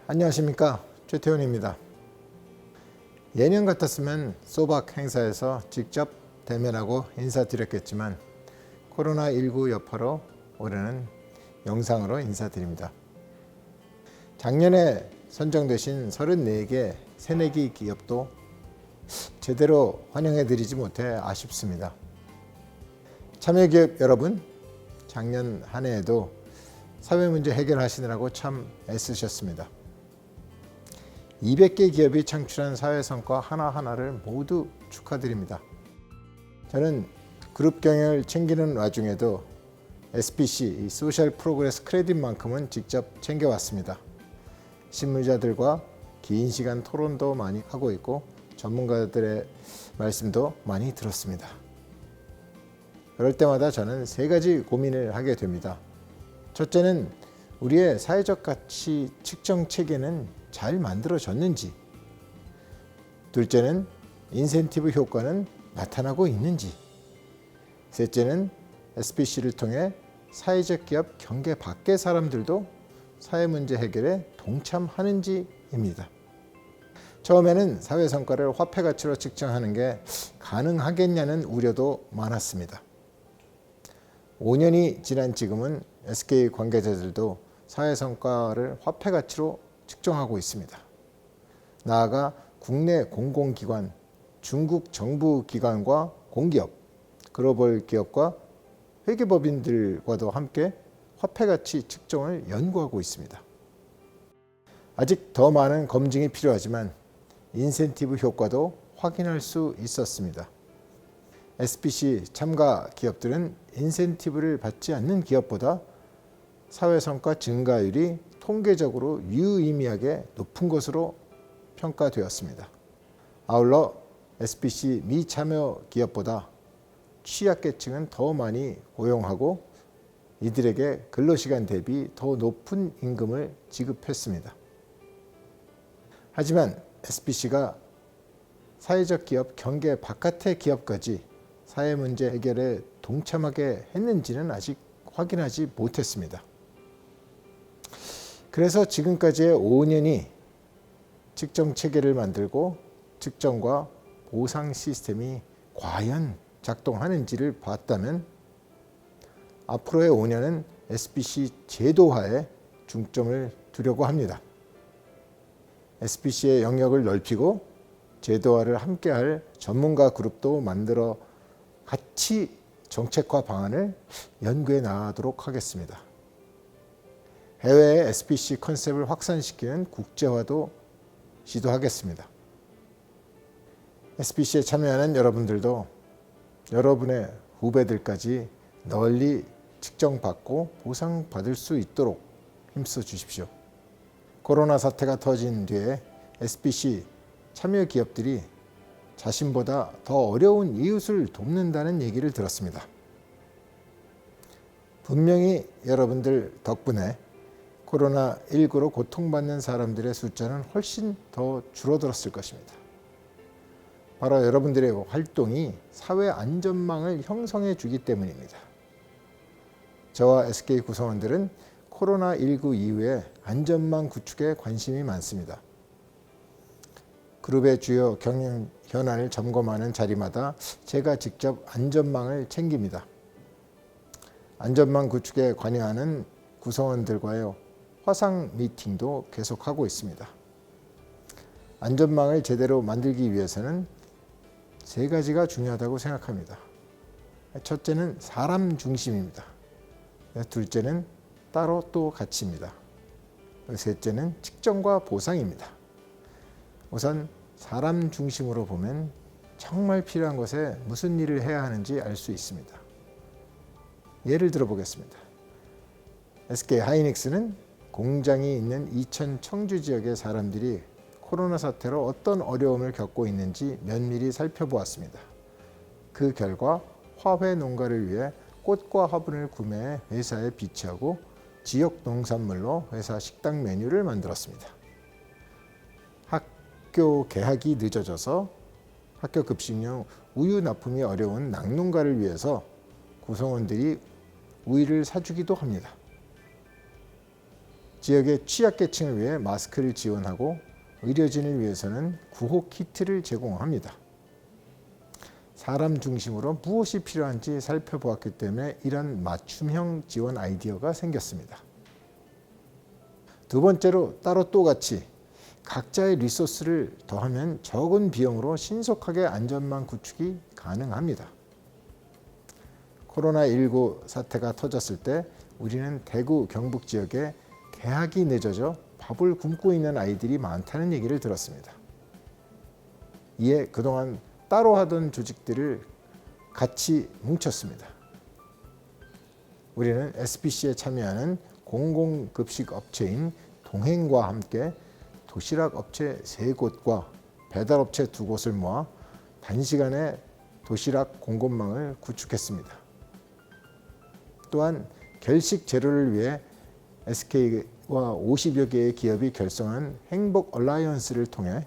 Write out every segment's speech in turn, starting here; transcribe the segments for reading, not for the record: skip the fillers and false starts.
안녕하십니까. 최태원입니다. 예년 같았으면 소박 행사에서 직접 대면하고 인사드렸겠지만 코로나19 여파로 올해는 영상으로 인사드립니다. 작년에 선정되신 34개 새내기 기업도 제대로 환영해드리지 못해 아쉽습니다. 참여기업 여러분, 작년 한 해에도 사회문제 해결하시느라고 참 애쓰셨습니다. 200개 기업이 창출한 사회성과 하나하나를 모두 축하드립니다. 저는 그룹 경영을 챙기는 와중에도 SPC, 소셜 프로그레스 크레딧만큼은 직접 챙겨왔습니다. 실무자들과 긴 시간 토론도 많이 하고 있고 전문가들의 말씀도 많이 들었습니다. 그럴 때마다 저는 세 가지 고민을 하게 됩니다. 첫째는 우리의 사회적 가치 측정 체계는 잘 만들어졌는지, 둘째는 인센티브 효과는 나타나고 있는지, 셋째는 SPC를 통해 사회적 기업 경계 밖의 사람들도 사회 문제 해결에 동참하는지입니다. 처음에는 사회 성과를 화폐 가치로 측정하는 게 가능하겠냐는 우려도 많았습니다. 5년이 지난 지금은 SK 관계자들도 사회 성과를 화폐 가치로 측정하고 있습니다. 나아가 국내 공공기관, 중국 정부 기관과 공기업, 글로벌 기업과 회계법인들과도 함께 화폐 가치 측정을 연구하고 있습니다. 아직 더 많은 검증이 필요하지만 인센티브 효과도 확인할 수 있었습니다. SPC 참가 기업들은 인센티브를 받지 않는 기업보다 사회성과 증가율이 통계적으로 유의미하게 높은 것으로 평가되었습니다. 아울러 SPC 미참여 기업보다 취약계층은 더 많이 고용하고 이들에게 근로시간 대비 더 높은 임금을 지급했습니다. 하지만 SPC가 사회적 기업 경계 바깥의 기업까지 사회 문제 해결에 동참하게 했는지는 아직 확인하지 못했습니다. 그래서 지금까지의 5년이 측정 체계를 만들고 측정과 보상 시스템이 과연 작동하는지를 봤다면 앞으로의 5년은 SPC 제도화에 중점을 두려고 합니다. SPC의 영역을 넓히고 제도화를 함께할 전문가 그룹도 만들어 같이 정책화 방안을 연구해 나가도록 하겠습니다. 해외의 SPC 컨셉을 확산시키는 국제화도 시도하겠습니다. SPC에 참여하는 여러분들도 여러분의 후배들까지 널리 측정받고 보상받을 수 있도록 힘써 주십시오. 코로나 사태가 터진 뒤에 SPC 참여 기업들이 자신보다 더 어려운 이웃을 돕는다는 얘기를 들었습니다. 분명히 여러분들 덕분에 코로나19로 고통받는 사람들의 숫자는 훨씬 더 줄어들었을 것입니다. 바로 여러분들의 활동이 사회 안전망을 형성해 주기 때문입니다. 저와 SK 구성원들은 코로나19 이후에 안전망 구축에 관심이 많습니다. 그룹의 주요 경영 현안을 점검하는 자리마다 제가 직접 안전망을 챙깁니다. 안전망 구축에 관여하는 구성원들과의 화상 미팅도 계속하고 있습니다. 안전망을 제대로 만들기 위해서는 세 가지가 중요하다고 생각합니다. 첫째는 사람 중심입니다. 둘째는 따로 또 가치입니다. 셋째는 측정과 보상입니다. 우선 사람 중심으로 보면 정말 필요한 것에 무슨 일을 해야 하는지 알 수 있습니다. 예를 들어 보겠습니다. SK 하이닉스는 공장이 있는 이천 청주 지역의 사람들이 코로나 사태로 어떤 어려움을 겪고 있는지 면밀히 살펴보았습니다. 그 결과 화훼 농가를 위해 꽃과 화분을 구매해 회사에 비치하고 지역 농산물로 회사 식당 메뉴를 만들었습니다. 학교 개학이 늦어져서 학교 급식용 우유 납품이 어려운 낙농가를 위해서 구성원들이 우유를 사주기도 합니다. 지역의 취약계층을 위해 마스크를 지원하고 의료진을 위해서는 구호 키트를 제공합니다. 사람 중심으로 무엇이 필요한지 살펴보았기 때문에 이런 맞춤형 지원 아이디어가 생겼습니다. 두 번째로 따로 또 같이 각자의 리소스를 더하면 적은 비용으로 신속하게 안전망 구축이 가능합니다. 코로나19 사태가 터졌을 때 우리는 대구 경북 지역에 개학이 늦어져 밥을 굶고 있는 아이들이 많다는 얘기를 들었습니다. 이에 그동안 따로 하던 조직들을 같이 뭉쳤습니다. 우리는 SPC에 참여하는 공공급식 업체인 동행과 함께 도시락 업체 3곳과 배달업체 2곳을 모아 단시간에 도시락 공급망을 구축했습니다. 또한 결식 제로를 위해 SK와 50여 개의 기업이 결성한 행복 얼라이언스를 통해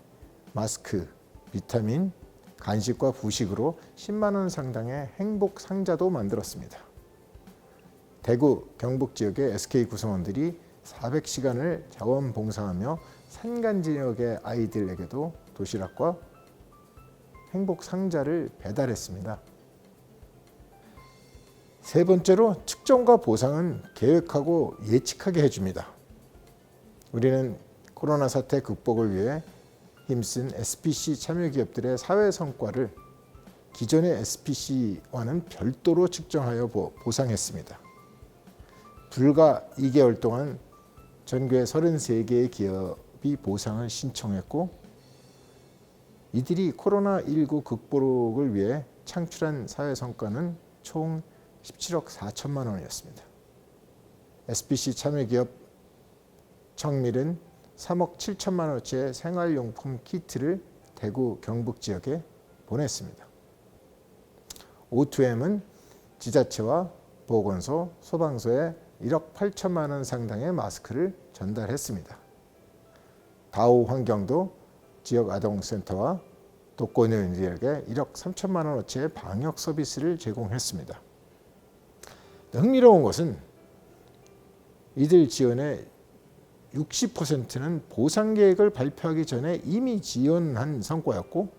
마스크, 비타민, 간식과 부식으로 10만 원 상당의 행복 상자도 만들었습니다. 대구, 경북 지역의 SK 구성원들이 400시간을 자원봉사하며 산간 지역의 아이들에게도 도시락과 행복 상자를 배달했습니다. 세 번째로 측정과 보상은 계획하고 예측하게 해줍니다. 우리는 코로나 사태 극복을 위해 힘쓴 SPC 참여 기업들의 사회 성과를 기존의 SPC와는 별도로 측정하여 보상했습니다. 불과 2개월 동안 전교의 33개의 기업이 보상을 신청했고 이들이 코로나19 극복을 위해 창출한 사회 성과는 총 17억 4천만 원이었습니다. SPC 참여 기업 청밀은 3억 7천만 원어치의 생활용품 키트를 대구 경북 지역에 보냈습니다. O2M은 지자체와 보건소, 소방서에 1억 8천만 원 상당의 마스크를 전달했습니다. 다오 환경도 지역 아동센터와 독거노인들에게 1억 3천만 원어치의 방역 서비스를 제공했습니다. 흥미로운 것은 이들 지원의 60%는 보상계획을 발표하기 전에 이미 지원한 성과였고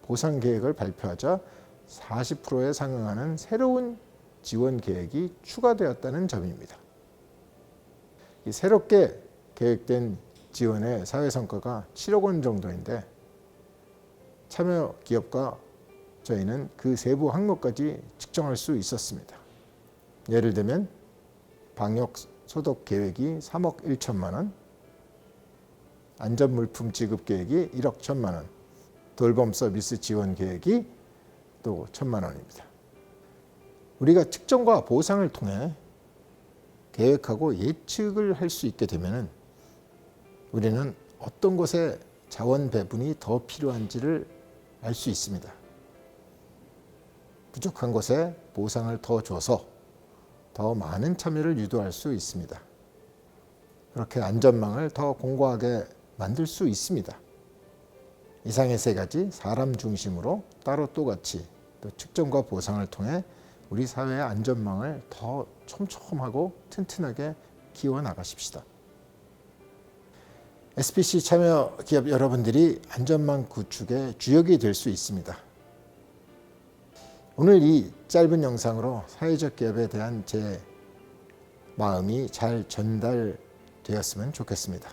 보상계획을 발표하자 40%에 상응하는 새로운 지원 계획이 추가되었다는 점입니다. 이 새롭게 계획된 지원의 사회 성과가 7억 원 정도인데 참여 기업과 저희는 그 세부 항목까지 측정할 수 있었습니다. 예를 들면 방역 소독 계획이 3억 1천만 원, 안전물품 지급 계획이 1억 1천만 원, 돌봄 서비스 지원 계획이 또 1천만 원입니다. 우리가 측정과 보상을 통해 계획하고 예측을 할 수 있게 되면 우리는 어떤 곳에 자원 배분이 더 필요한지를 알 수 있습니다. 부족한 곳에 보상을 더 줘서 더 많은 참여를 유도할 수 있습니다. 그렇게 안전망을 더 공고하게 만들 수 있습니다. 이상의 세 가지 사람 중심으로 따로 또 같이 또 측정과 보상을 통해 우리 사회의 안전망을 더 촘촘하고 튼튼하게 키워 나가십시다. SPC 참여 기업 여러분들이 안전망 구축의 주역이 될 수 있습니다. 오늘 이 짧은 영상으로 사회적 기업에 대한 제 마음이 잘 전달되었으면 좋겠습니다.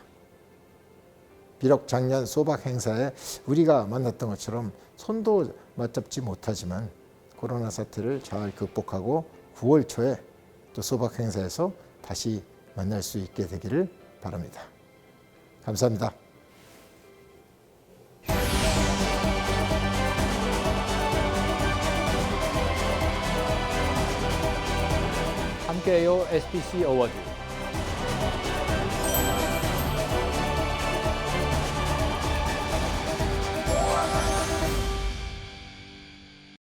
비록 작년 소박 행사에 우리가 만났던 것처럼 손도 맞잡지 못하지만 코로나 사태를 잘 극복하고 9월 초에 또 소박 행사에서 다시 만날 수 있게 되기를 바랍니다. 감사합니다. 함께해요 SPC 어워드.